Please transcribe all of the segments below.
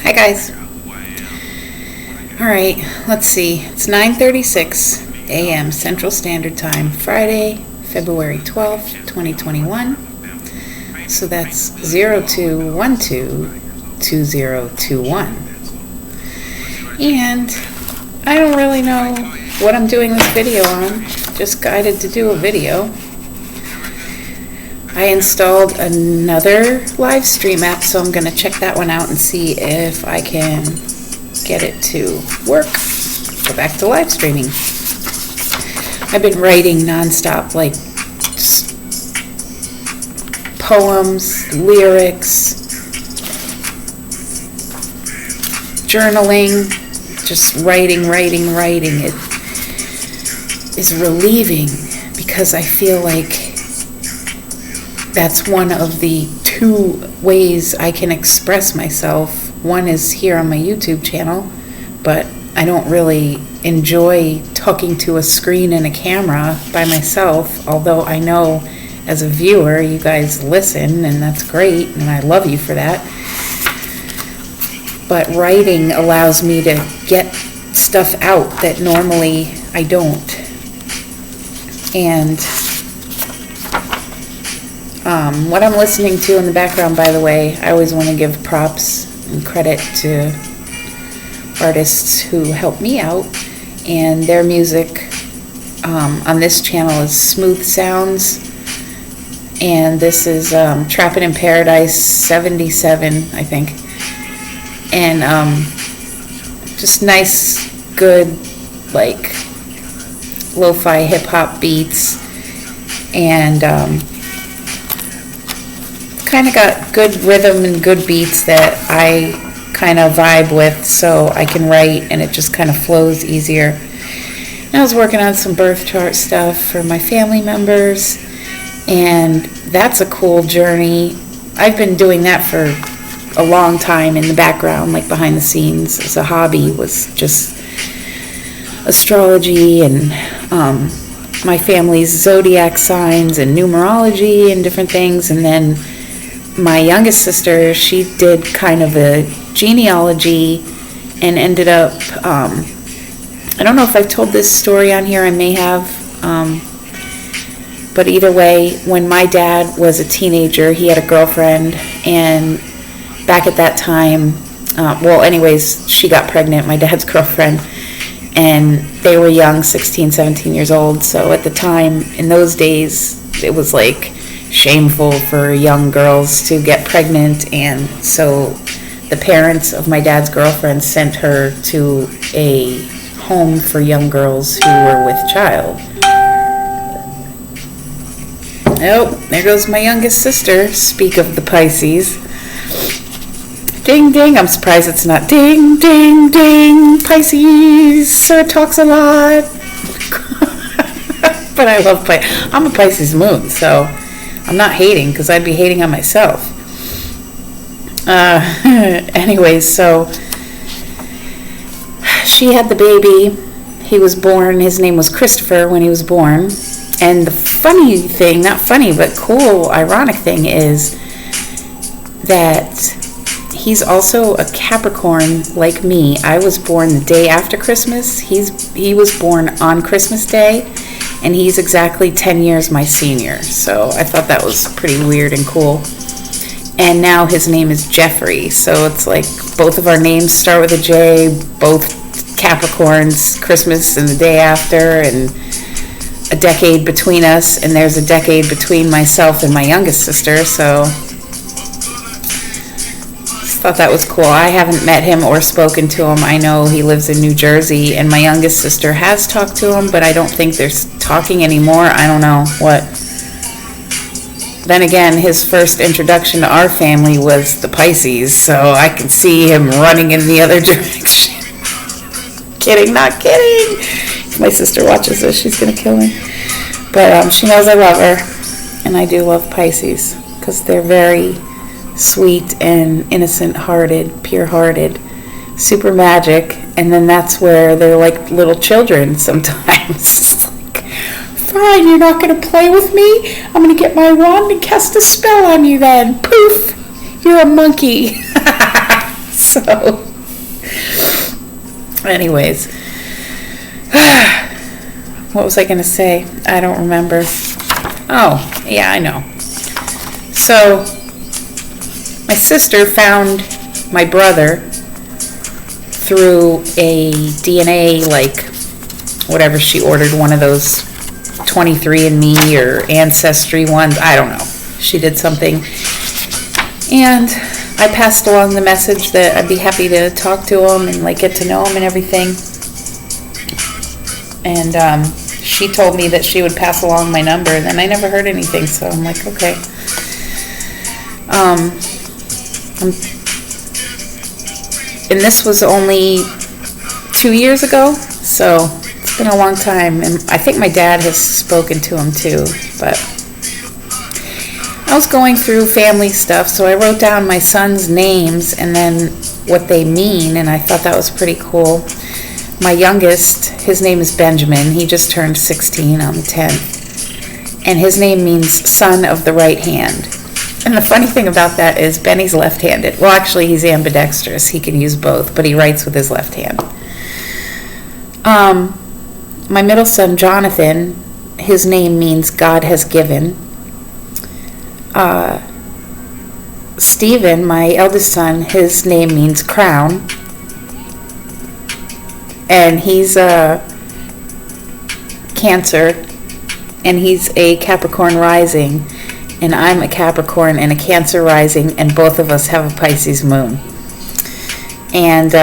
Hi guys. Alright, let's see. It's 9:36 a.m. Central Standard Time, Friday, February 12th, 2021. So that's 02122021. And I don't really know what I'm doing this video on. Just guided to do a video. I installed another live stream app, so I'm going to check that one out and see if I can get it to work. Go back to live streaming. I've been writing nonstop, like poems, lyrics, journaling, just writing. It is relieving because I feel like that's one of the two ways I can express myself. One is here on my YouTube channel, but I don't really enjoy talking to a screen and a camera by myself, although I know as a viewer you guys listen, and that's great, and I love you for that. But writing allows me to get stuff out that normally I don't. And what I'm listening to in the background, by the way, I always want to give props and credit to artists who help me out, and their music on this channel is Smooth Sounds, and this is Trappin' in Paradise 77, I think, and just nice, good, like lo-fi hip-hop beats, and kind of got good rhythm and good beats that I kind of vibe with, so I can write and it just kind of flows easier. And I was working on some birth chart stuff for my family members, and that's a cool journey. I've been doing that for a long time in the background, like behind the scenes as a hobby, was just astrology and my family's zodiac signs and numerology and different things. And then my youngest sister, she did kind of a genealogy and ended up, I don't know if I've told this story on here, I may have, but either way, when my dad was a teenager, he had a girlfriend, and back at that time, anyways, she got pregnant, my dad's girlfriend, and they were young, 16, 17 years old, so at the time, in those days, it was like shameful for young girls to get pregnant, and so the parents of my dad's girlfriend sent her to a home for young girls who were with child. Oh, there goes my youngest sister. Speak of the Pisces. Ding, ding. I'm surprised it's not ding, ding, ding. Pisces. Sir talks a lot. But I love Pisces. I'm a Pisces moon, so I'm not hating, because I'd be hating on myself. Anyways, so she had the baby. He was born. His name was Christopher when he was born. And the funny thing, not funny, but cool, ironic thing is that he's also a Capricorn like me. I was born the day after Christmas. He was born on Christmas Day, and he's exactly 10 years my senior. So I thought that was pretty weird and cool. And now his name is Jeffrey. So it's like both of our names start with a J, both Capricorns, Christmas and the day after, and a decade between us, and there's a decade between myself and my youngest sister, so just thought that was cool. I haven't met him or spoken to him. I know he lives in New Jersey, and my youngest sister has talked to him, but I don't think they're talking anymore. I don't know what. Then again, his first introduction to our family was the Pisces, so I can see him running in the other direction. Kidding, not kidding. If my sister watches this, she's going to kill me. But she knows I love her, and I do love Pisces, because they're very sweet and innocent-hearted, pure-hearted, super magic, and then that's where they're like little children sometimes. It's like, fine, you're not going to play with me? I'm going to get my wand and cast a spell on you then. Poof! You're a monkey. So, anyways, what was I going to say? I don't remember. Oh, yeah, I know. So, my sister found my brother through a DNA, like, whatever she ordered, one of those 23andMe or Ancestry ones. I don't know. She did something. And I passed along the message that I'd be happy to talk to him and, like, get to know him and everything. And she told me that she would pass along my number, and then I never heard anything, so I'm like, okay. And this was only 2 years ago, so it's been a long time. And I think my dad has spoken to him too, but I was going through family stuff, so I wrote down my son's names and then what they mean, and I thought that was pretty cool. My youngest, his name is Benjamin. He just turned 16 on the 10th. And his name means son of the right hand. And the funny thing about that is Benny's left-handed. Well, actually, he's ambidextrous. He can use both, but he writes with his left hand. My middle son, Jonathan, his name means God has given. Stephen, my eldest son, his name means crown. And he's a Cancer, and he's a Capricorn rising. And I'm a Capricorn and a Cancer rising, and both of us have a Pisces moon. And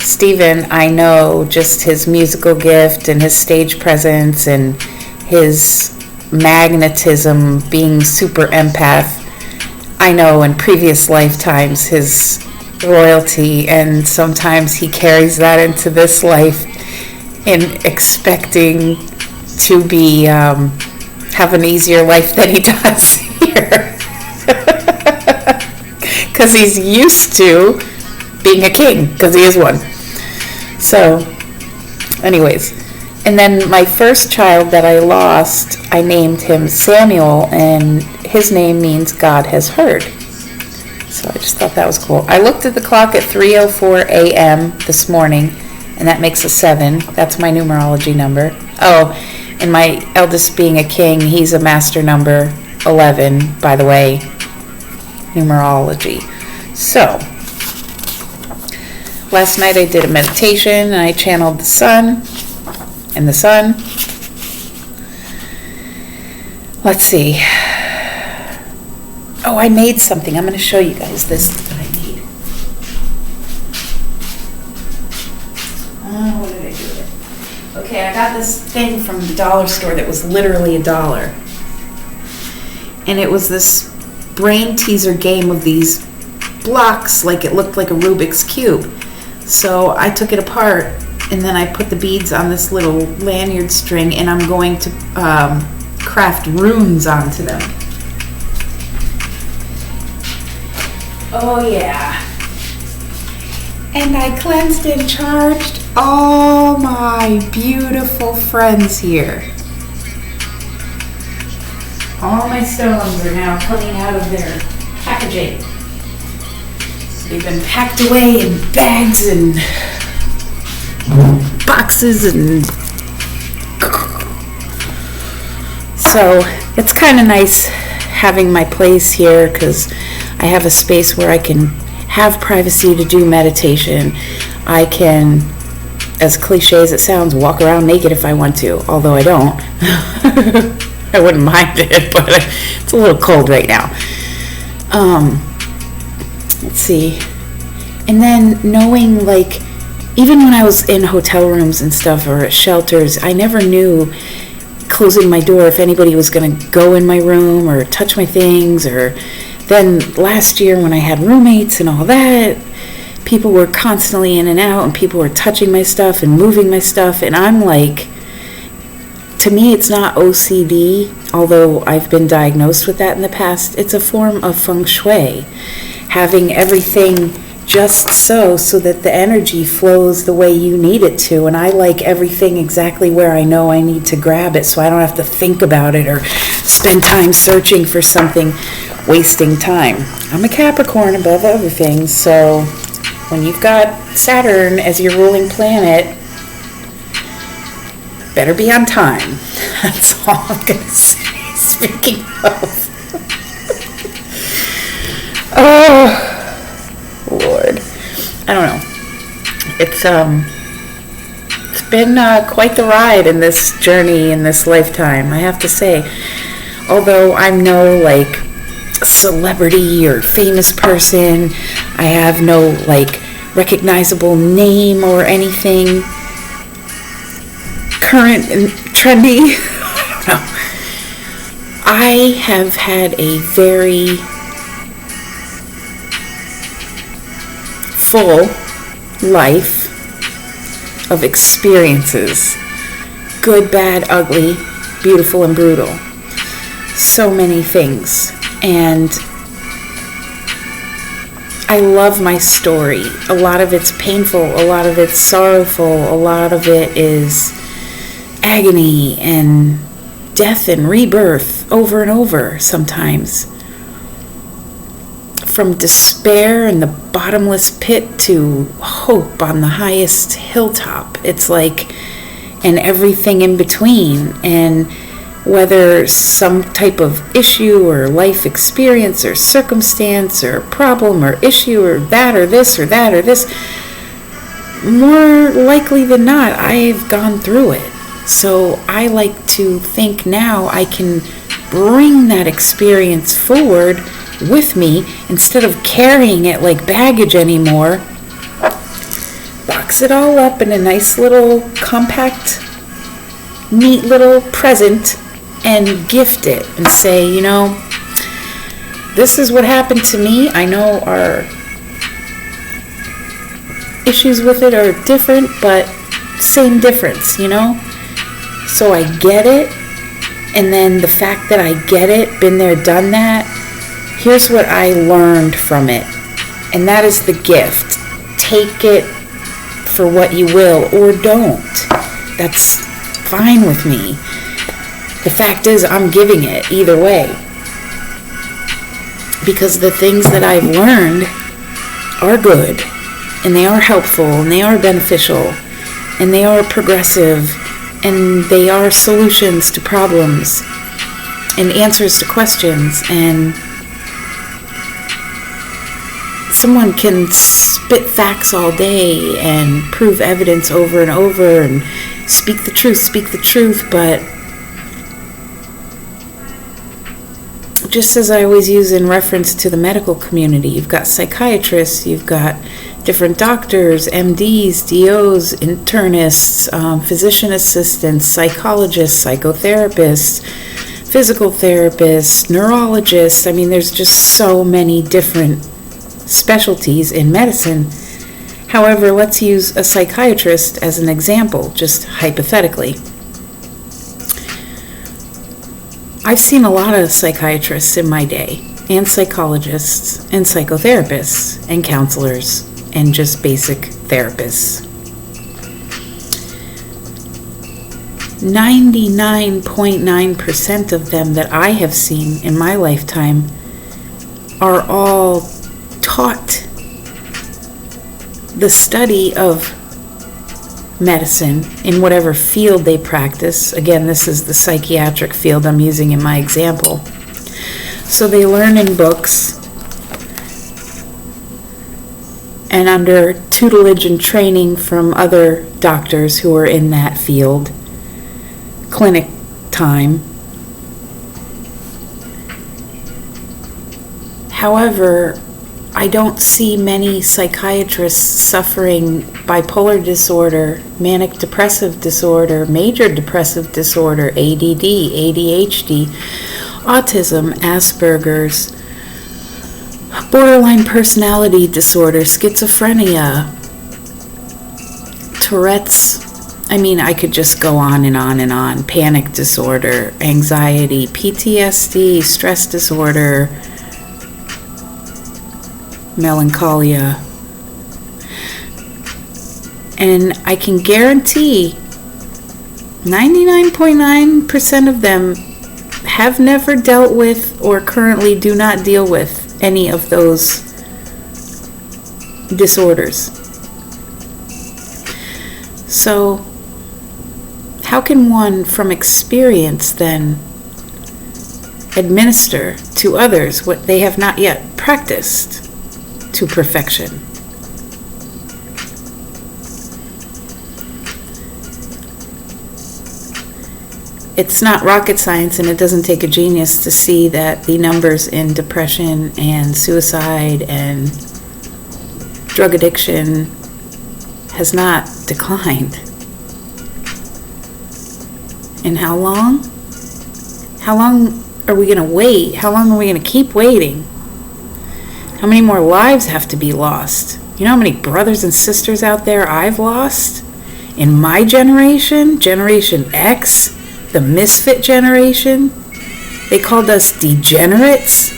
Stephen, I know just his musical gift and his stage presence and his magnetism, being super empath. I know in previous lifetimes his royalty, and sometimes he carries that into this life in expecting to be have an easier life than he does here, because he's used to being a king, because he is one. So anyways, and then my first child that I lost, I named him Samuel, and his name means God has heard. So I just thought that was cool. I looked at the clock at 3:04 a.m. this morning, and that makes a 7. That's my numerology number. Oh, and my eldest being a king, he's a master number 11, by the way, numerology. So, last night I did a meditation, and I channeled the sun, and the sun. Let's see. Oh, I made something. I'm going to show you guys this that I made. Oh, what did I do with it? Okay, I got this thing from the dollar store that was literally $1. And it was this brain teaser game of these blocks, like it looked like a Rubik's Cube. So I took it apart, and then I put the beads on this little lanyard string, and I'm going to craft runes onto them. Oh yeah. And I cleansed and charged all my beautiful friends here. All my stones are now coming out of their packaging. They've been packed away in bags and boxes, and so it's kind of nice having my place here, because I have a space where I can have privacy to do meditation. I can, as cliche as it sounds, walk around naked if I want to, although I don't. I wouldn't mind it, but it's a little cold right now. Let's see. And then knowing, like, even when I was in hotel rooms and stuff, or at shelters, I never knew, closing my door, if anybody was going to go in my room or touch my things. Or then last year when I had roommates and all that, people were constantly in and out, and people were touching my stuff and moving my stuff, and I'm like, to me it's not OCD, although I've been diagnosed with that in the past. It's a form of feng shui, having everything just so that the energy flows the way you need it to. And I like everything exactly where I know I need to grab it, so I don't have to think about it or spend time searching for something, wasting time. I'm a Capricorn above everything, so when you've got Saturn as your ruling planet, better be on time. That's all I'm going to say. Speaking of. Oh, Lord. I don't know. It's been quite the ride in this journey, in this lifetime, I have to say. Although I'm no, like, celebrity or famous person, I have no, like, recognizable name or anything current and trendy. I don't know. I have had a very full life of experiences. Good, bad, ugly, beautiful, and brutal. So many things. And I love my story. A lot of it's painful, a lot of it's sorrowful, a lot of it is agony and death and rebirth over and over sometimes. From despair in the bottomless pit to hope on the highest hilltop. It's like, and everything in between. And whether some type of issue or life experience or circumstance or problem or issue or that or this or that or this, more likely than not, I've gone through it. So I like to think now I can bring that experience forward with me instead of carrying it like baggage anymore. Box it all up in a nice little compact, neat little present and gift it and say, you know, this is what happened to me. I know our issues with it are different, but same difference, you know? So I get it, and then the fact that I get it, been there, done that, here's what I learned from it. And that is the gift. Take it for what you will, or don't. That's fine with me. The fact is, I'm giving it either way. Because the things that I've learned are good, and they are helpful, and they are beneficial, and they are progressive, and they are solutions to problems, and answers to questions, and someone can spit facts all day and prove evidence over and over and speak the truth, but just as I always use in reference to the medical community, you've got psychiatrists, you've got different doctors, MDs, DOs, internists, physician assistants, psychologists, psychotherapists, physical therapists, neurologists. I mean, there's just so many different specialties in medicine. However, let's use a psychiatrist as an example, just hypothetically. I've seen a lot of psychiatrists in my day, and psychologists, and psychotherapists, and counselors, and just basic therapists. 99.9% of them that I have seen in my lifetime are all taught the study of medicine in whatever field they practice. Again, this is the psychiatric field I'm using in my example. So they learn in books and under tutelage and training from other doctors who are in that field, clinic time. However, I don't see many psychiatrists suffering bipolar disorder, manic depressive disorder, major depressive disorder, ADD, ADHD, autism, Asperger's, borderline personality disorder, schizophrenia, Tourette's. I mean, I could just go on and on and on. Panic disorder, anxiety, PTSD, stress disorder, melancholia. And I can guarantee 99.9% of them have never dealt with or currently do not deal with any of those disorders. So, how can one from experience then administer to others what they have not yet practiced to perfection? It's not rocket science, and it doesn't take a genius to see that the numbers in depression and suicide and drug addiction has not declined. And how long? How long are we going to wait? How long are we going to keep waiting? How many more lives have to be lost? You know how many brothers and sisters out there I've lost? In my generation, Generation X, the Misfit Generation, they called us degenerates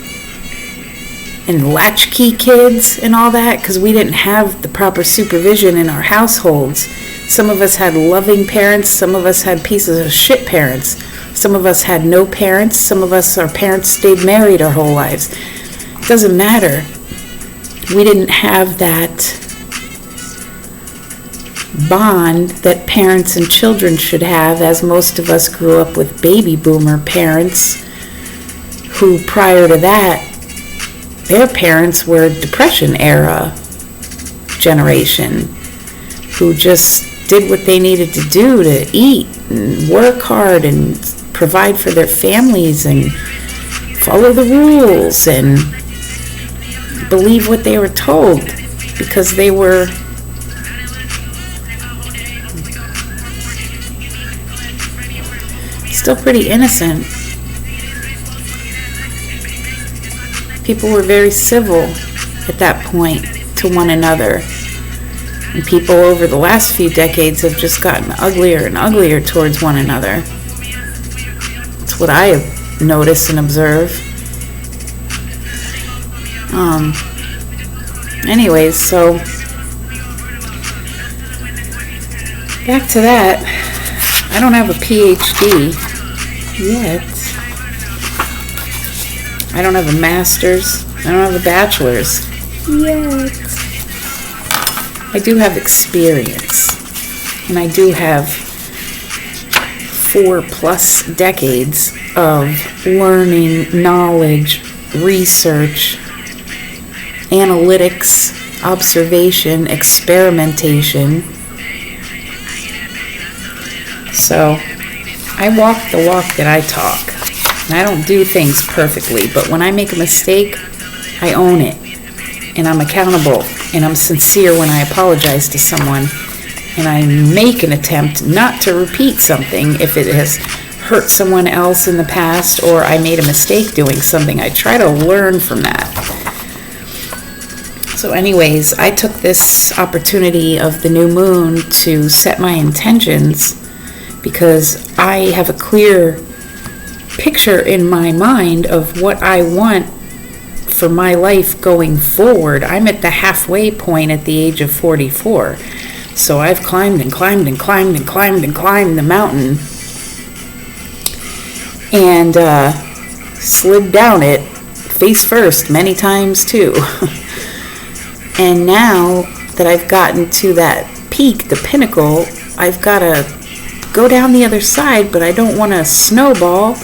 and latchkey kids and all that because we didn't have the proper supervision in our households. Some of us had loving parents, some of us had pieces of shit parents, some of us had no parents, some of us, our parents stayed married our whole lives. It doesn't matter. We didn't have that bond that parents and children should have, as most of us grew up with baby boomer parents who prior to that, their parents were Depression era generation who just did what they needed to do to eat and work hard and provide for their families and follow the rules and believe what they were told because they were still pretty innocent. People were very civil at that point to one another. And people over the last few decades have just gotten uglier and uglier towards one another. That's what I have noticed and observed. Anyways, so back to that. I don't have a PhD yet. I don't have a master's. I don't have a bachelor's yet. I do have experience, and I do have 4+ decades of learning, knowledge, research, analytics, observation, experimentation. So I walk the walk that I talk. And I don't do things perfectly, but when I make a mistake, I own it. And I'm accountable. And I'm sincere when I apologize to someone. And I make an attempt not to repeat something if it has hurt someone else in the past or I made a mistake doing something. I try to learn from that. So anyways, I took this opportunity of the new moon to set my intentions because I have a clear picture in my mind of what I want for my life going forward. I'm at the halfway point at the age of 44. So I've climbed and climbed and climbed and climbed and climbed the mountain and slid down it face first many times too. And now that I've gotten to that peak, the pinnacle, I've got to go down the other side, but I don't want to snowball.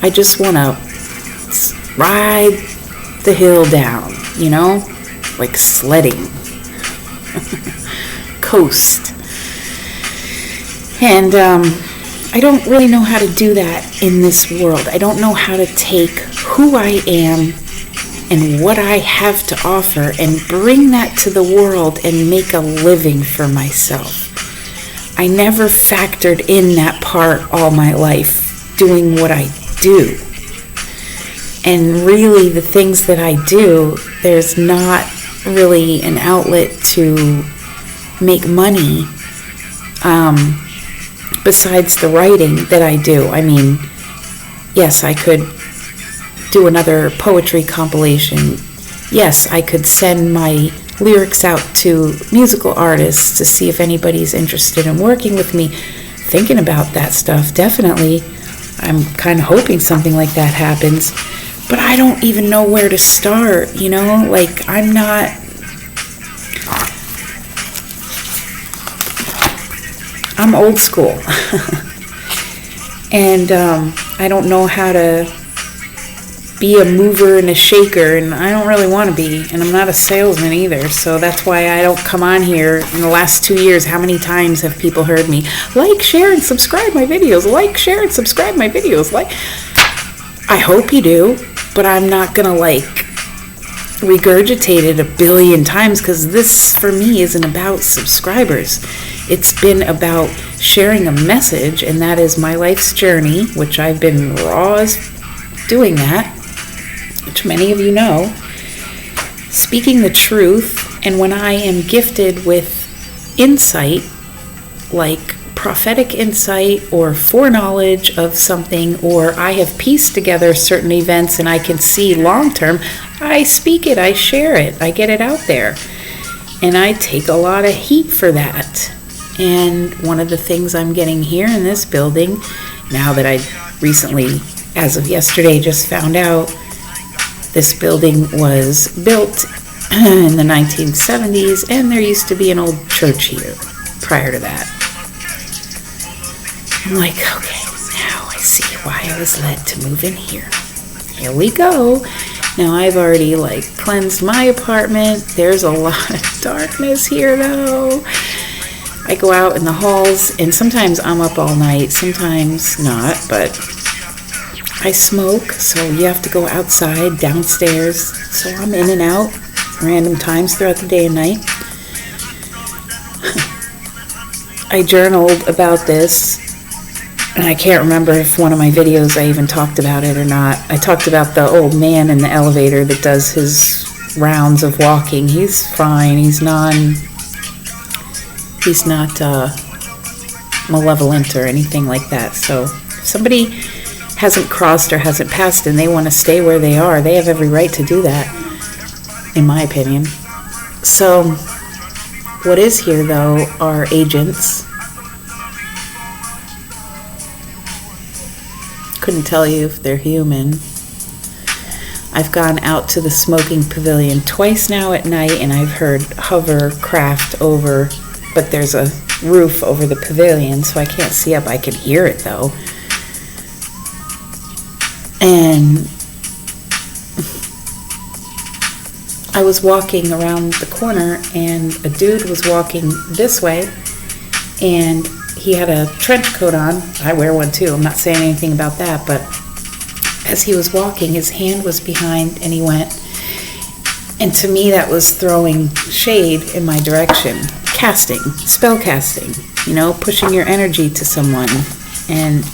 I just want to ride the hill down, you know, like sledding. Coast. And I don't really know how to do that in this world. I don't know how to take who I am and what I have to offer and bring that to the world and make a living for myself. I never factored in that part all my life, doing what I do. And really the things that I do, there's not really an outlet to make money besides the writing that I do. I mean, yes, I could do another poetry compilation. Yes, I could send my lyrics out to musical artists to see if anybody's interested in working with me. Thinking about that stuff, definitely. I'm kind of hoping something like that happens. But I don't even know where to start, you know? Like, I'm not I'm old school. And I don't know how to be a mover and a shaker, and I don't really want to be, and I'm not a salesman either, so that's why I don't come on here. In the last 2 years, how many times have people heard me, like, share, and subscribe my videos, like, share, and subscribe my videos, like, I hope you do, but I'm not gonna, like, regurgitate it a billion times, because this, for me, isn't about subscribers. It's been about sharing a message, and that is my life's journey, which I've been raw as doing that, which many of you know, speaking the truth. And when I am gifted with insight, like prophetic insight or foreknowledge of something, or I have pieced together certain events and I can see long term, I speak it, I share it, I get it out there. And I take a lot of heat for that. And one of the things I'm getting here in this building, now that I recently, as of yesterday, just found out, this building was built in the 1970s, and there used to be an old church here prior to that. I'm like, okay, now I see why I was led to move in here. Here we go. Now I've already cleansed my apartment. There's a lot of darkness here though. I go out in the halls, and sometimes I'm up all night, sometimes not, but I smoke, so you have to go outside, downstairs. So I'm in and out random times throughout the day and night. I journaled about this, and I can't remember if one of my videos I even talked about it or not. I talked about the old man in the elevator that does his rounds of walking. He's fine. He's not malevolent or anything like that. So if somebody hasn't crossed or hasn't passed and they want to stay where they are, they have every right to do that, in my opinion. So what is here though are agents. Couldn't tell you if they're human. I've gone out to the smoking pavilion twice now at night, and I've heard hovercraft over, but there's a roof over the pavilion, so I can't see up. I can hear it though. And I was walking around the corner, and a dude was walking this way, and he had a trench coat on. I wear one too. I'm not saying anything about that, but as he was walking, his hand was behind, and he went. And to me, that was throwing shade in my direction. Casting, spell casting, pushing your energy to someone and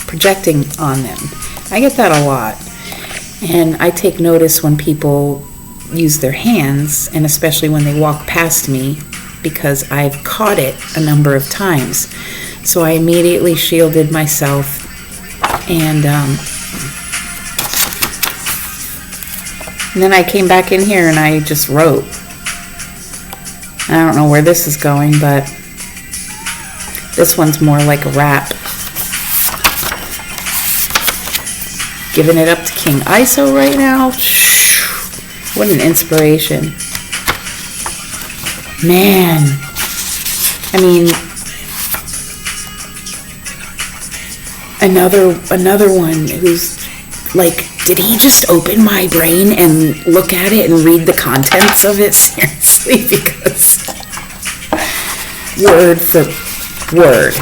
projecting on them. I get that a lot. And I take notice when people use their hands, and especially when they walk past me, because I've caught it a number of times. So I immediately shielded myself, and then I came back in here and I just wrote. I don't know where this is going, but this one's more like a rap. Giving it up to King ISO right now. What an inspiration. Man. I mean, another one who's like, did he just open my brain and look at it and read the contents of it? Seriously, because word for word.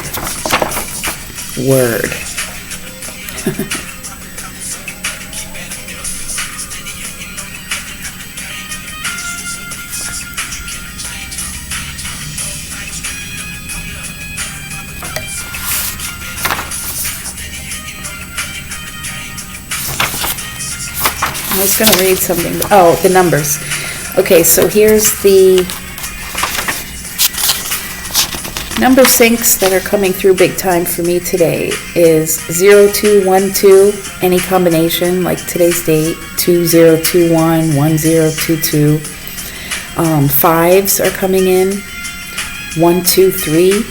I was going to read something. Oh, the numbers. Okay, so here's the number syncs that are coming through big time for me today is 0212, any combination, like today's date, 2021, 1022. Fives are coming in, 123,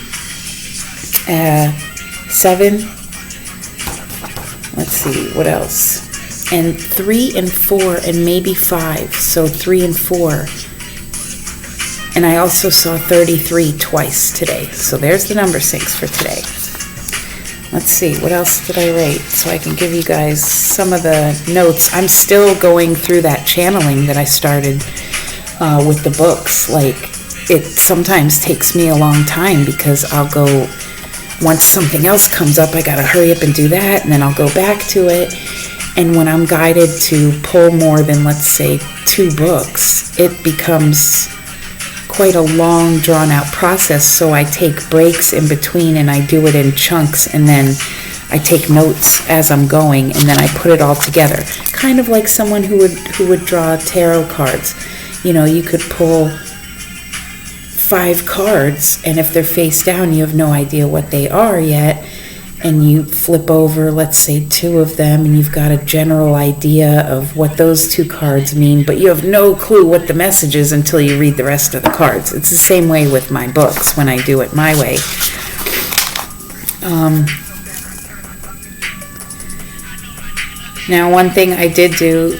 7. Let's see, what else? And 3 and 4 and maybe 5. So 3 and 4. And I also saw 33 twice today. So there's the number 6 for today. Let's see, what else did I write? So I can give you guys some of the notes. I'm still going through that channeling that I started with the books. Like, it sometimes takes me a long time because I'll go, once something else comes up, I gotta hurry up and do that, and then I'll go back to it. And when I'm guided to pull more than, let's say, 2 books, it becomes quite a long, drawn-out process. So I take breaks in between, and I do it in chunks, and then I take notes as I'm going, and then I put it all together. Kind of like someone who would draw tarot cards. You know, you could pull 5 cards, and if they're face down, you have no idea what they are yet. And you flip over, let's say, 2 of them, and you've got a general idea of what those 2 cards mean, but you have no clue what the message is until you read the rest of the cards. It's the same way with my books when I do it my way. Now, one thing I did do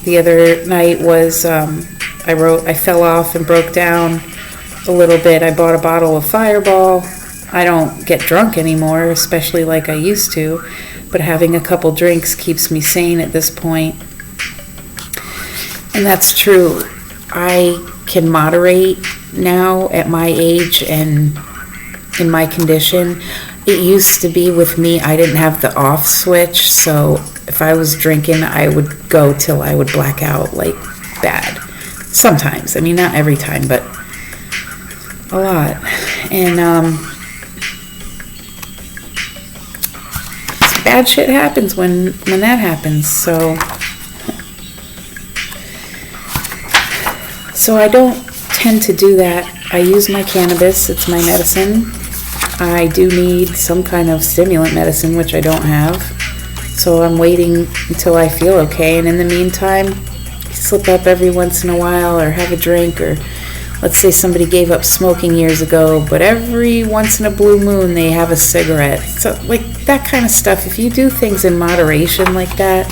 the other night was I fell off and broke down a little bit. I bought a bottle of Fireball. I don't get drunk anymore, especially like I used to, but having a couple drinks keeps me sane at this point. And that's true. I can moderate now at my age and in my condition. It used to be with me, I didn't have the off switch, so if I was drinking, I would go till I would black out, like, bad. Sometimes. I mean, not every time, but a lot. And, bad shit happens when that happens. So I don't tend to do that. I use my cannabis. It's my medicine. I do need some kind of stimulant medicine, which I don't have. So I'm waiting until I feel okay. And in the meantime, slip up every once in a while or have a drink, or let's say somebody gave up smoking years ago, but every once in a blue moon they have a cigarette. So, like, that kind of stuff, if you do things in moderation like that,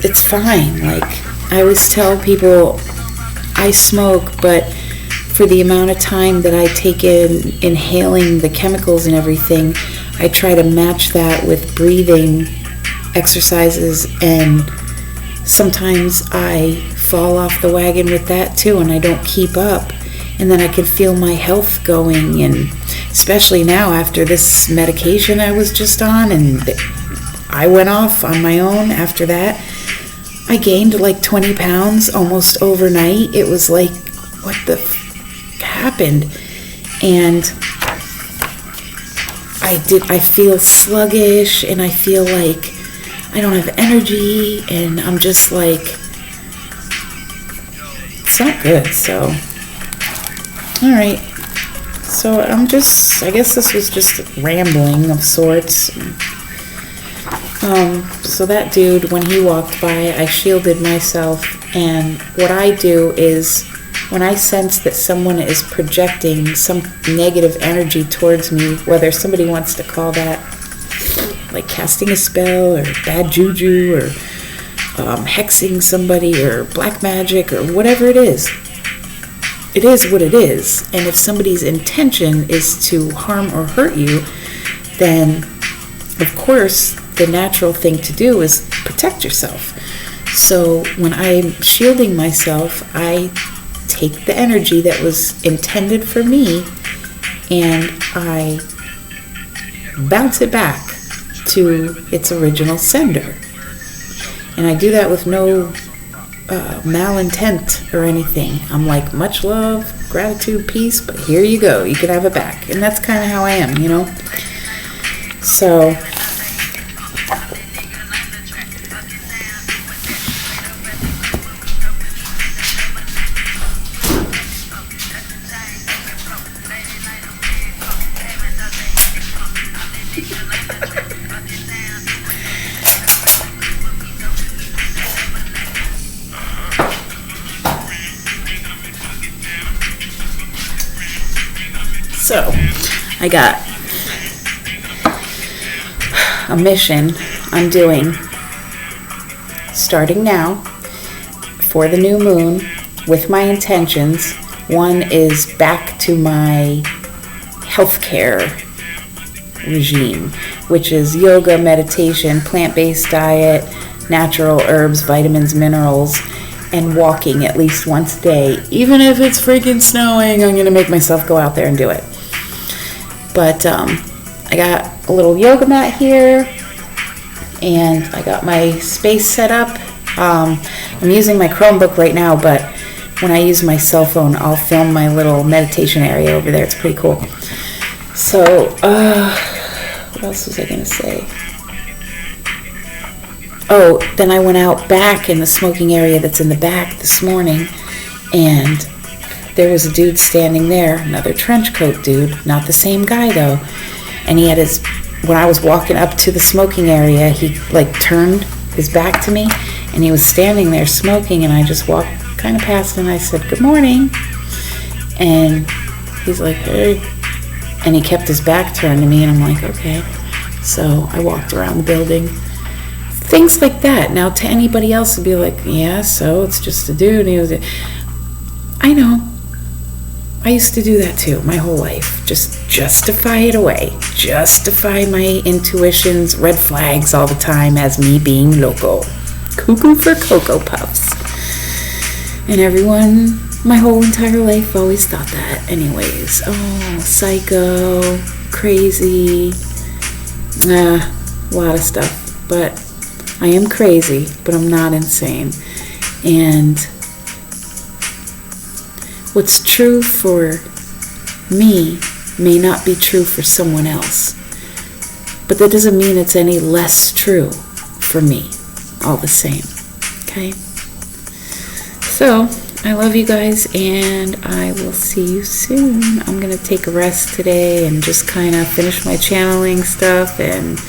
it's fine. Like, I always tell people, I smoke, but for the amount of time that I take in inhaling the chemicals and everything, I try to match that with breathing exercises, and sometimes I fall off the wagon with that too, and I don't keep up, and then I can feel my health going. And especially now after this medication I was just on, and I went off on my own after that, I gained like 20 pounds almost overnight. It was like, what the happened? And I feel sluggish, and I feel like I don't have energy, and I'm just like, it's not good. So, all right. So I guess this was just rambling of sorts. So that dude, when he walked by, I shielded myself, and what I do is, when I sense that someone is projecting some negative energy towards me, whether somebody wants to call that like casting a spell or bad juju or hexing somebody or black magic or whatever it is what it is. And if somebody's intention is to harm or hurt you, then of course the natural thing to do is protect yourself. So when I'm shielding myself, I take the energy that was intended for me and I bounce it back to its original sender. And I do that with no malintent or anything. I'm like, much love, gratitude, peace, but here you go. You can have it back. And that's kind of how I am, you know? So I got a mission I'm doing starting now for the new moon with my intentions One is back to my healthcare regime, which is yoga, meditation, plant-based diet, natural herbs, vitamins, minerals, and walking at least once a day. Even if it's freaking snowing, I'm going to make myself go out there and do it. But I got a little yoga mat here, and I got my space set up. I'm using my Chromebook right now, but when I use my cell phone, I'll film my little meditation area over there. It's pretty cool. So, what else was I going to say? Oh, then I went out back in the smoking area that's in the back this morning, and there was a dude standing there, another trench coat dude, not the same guy though. And he had when I was walking up to the smoking area, he turned his back to me, and he was standing there smoking, and I just walked kind of past him. I said, "Good morning." And he's like, "Hey." And he kept his back turned to me, and I'm like, "Okay." So I walked around the building. Things like that. Now, to anybody else, would be like, "Yeah, so it's just a dude." I know. I used to do that too, my whole life. Just justify it away. Justify my intuitions, red flags all the time as me being loco. Cuckoo for Cocoa Puffs. And everyone, my whole entire life, always thought that. Anyways, psycho, crazy, a lot of stuff. But I am crazy, but I'm not insane. And what's true for me may not be true for someone else. But that doesn't mean it's any less true for me, all the same. Okay? So, I love you guys, and I will see you soon. I'm going to take a rest today and just kind of finish my channeling stuff and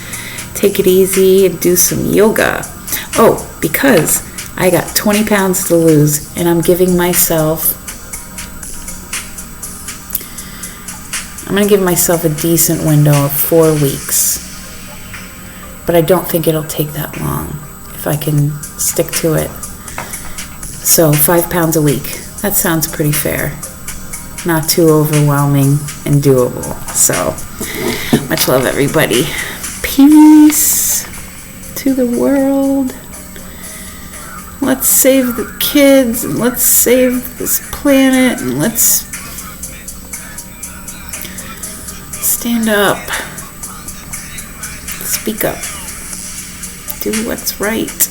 take it easy and do some yoga. Oh, because I got 20 pounds to lose, and I'm going to give myself a decent window of 4 weeks. But I don't think it'll take that long if I can stick to it. So 5 pounds a week. That sounds pretty fair. Not too overwhelming and doable. So much love, everybody. Peace to the world. Let's save the kids, and let's save this planet, and let's stand up. Speak up. Do what's right.